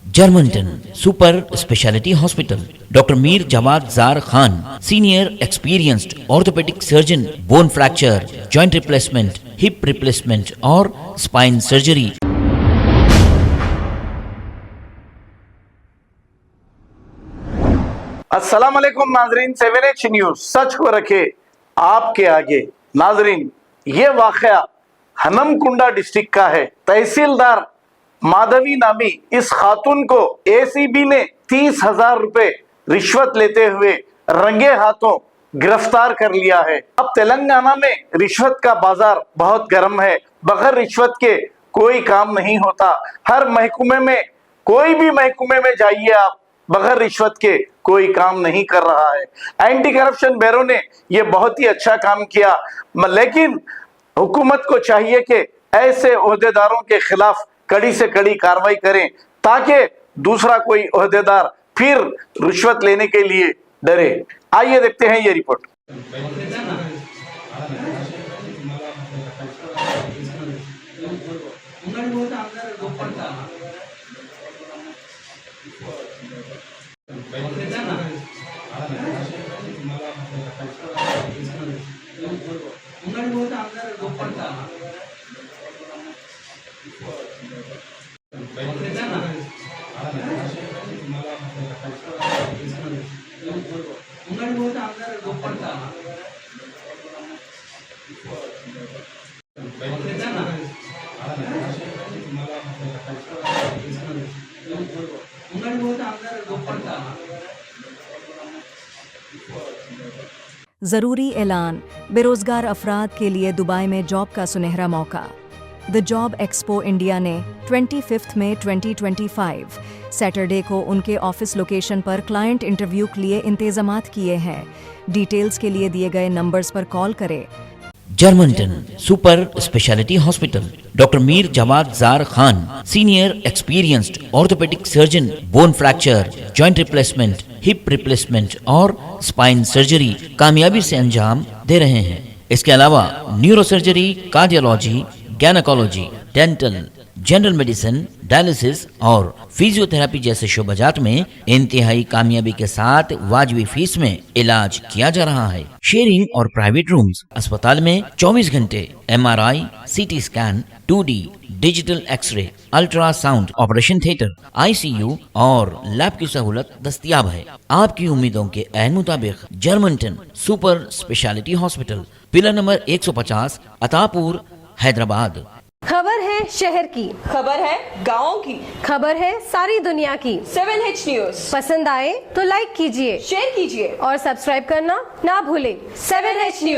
Germanton super speciality hospital, doctor Mir Jawad jar Khan, senior experienced orthopaedic surgeon, bone fracture, joint replacement, hip replacement और spine surgery. अस्सलाम वालेकुम नाजरीन, 7H news सच को रखे आपके आगे। नाजरीन, ये वाकया हनमकुंडा डिस्ट्रिक्ट का है। तहसीलदार माधवी नामी इस खातून को एसीबी ने 30,000 रुपए रिश्वत लेते हुए रंगे हाथों गिरफ्तार कर लिया है। अब तेलंगाना में रिश्वत का बाजार बहुत गर्म है। बगैर रिश्वत के कोई काम नहीं होता। हर महकमे में, कोई भी महकमे में जाइए आप, बगैर रिश्वत के कोई काम नहीं कर रहा है। एंटी करप्शन ब्यूरो ने यह बहुत ही अच्छा काम किया, लेकिन हुकूमत को चाहिए कि ऐसे ओहदेदारों के खिलाफ कड़ी से कड़ी कार्रवाई करें ताकि दूसरा कोई ओहदेदार फिर रिश्वत लेने के लिए डरे। आइए देखते हैं ये रिपोर्ट। ज़रूरी ऐलान, बेरोज़गार अफराद के लिए दुबई में जॉब का सुनहरा मौका। द जॉब एक्सपो इंडिया ने 25 मई 2025 सैटरडे को उनके ऑफिस लोकेशन पर क्लाइंट इंटरव्यू के लिए इंतजामात किए हैं। डिटेल्स के लिए दिए गए नंबर्स पर कॉल करें। Germanten super speciality hospital, doctor Mir Jawad jar Khan, senior experienced orthopaedic surgeon, bone fracture, joint replacement, hip replacement और स्पाइन सर्जरी कामयाबी से अंजाम दे रहे हैं। इसके अलावा neuro surgery, cardiology, gynaecology, dental, general medicine, dialysis और फिजियोथेरेपी जैसे शोबाजात में इंतहाई कामयाबी के साथ वाजिबी फीस में इलाज किया जा रहा है। शेयरिंग और प्राइवेट रूम्स, अस्पताल में 24 घंटे MRI, CT scan, 2D digital x ray, ultrasound, operation theatre, ICU और लैब की सहूलत दस्तयाब है। आपकी उम्मीदों के ऐन मुताबिक Germanten super speciality hospital, pillar number 150, Attapur, Hyderabad. खबर है शहर की, खबर है गाँव की, खबर है सारी दुनिया की। 7H न्यूज पसंद आए तो लाइक कीजिए, शेयर कीजिए और सब्सक्राइब करना ना भूलें। 7H news.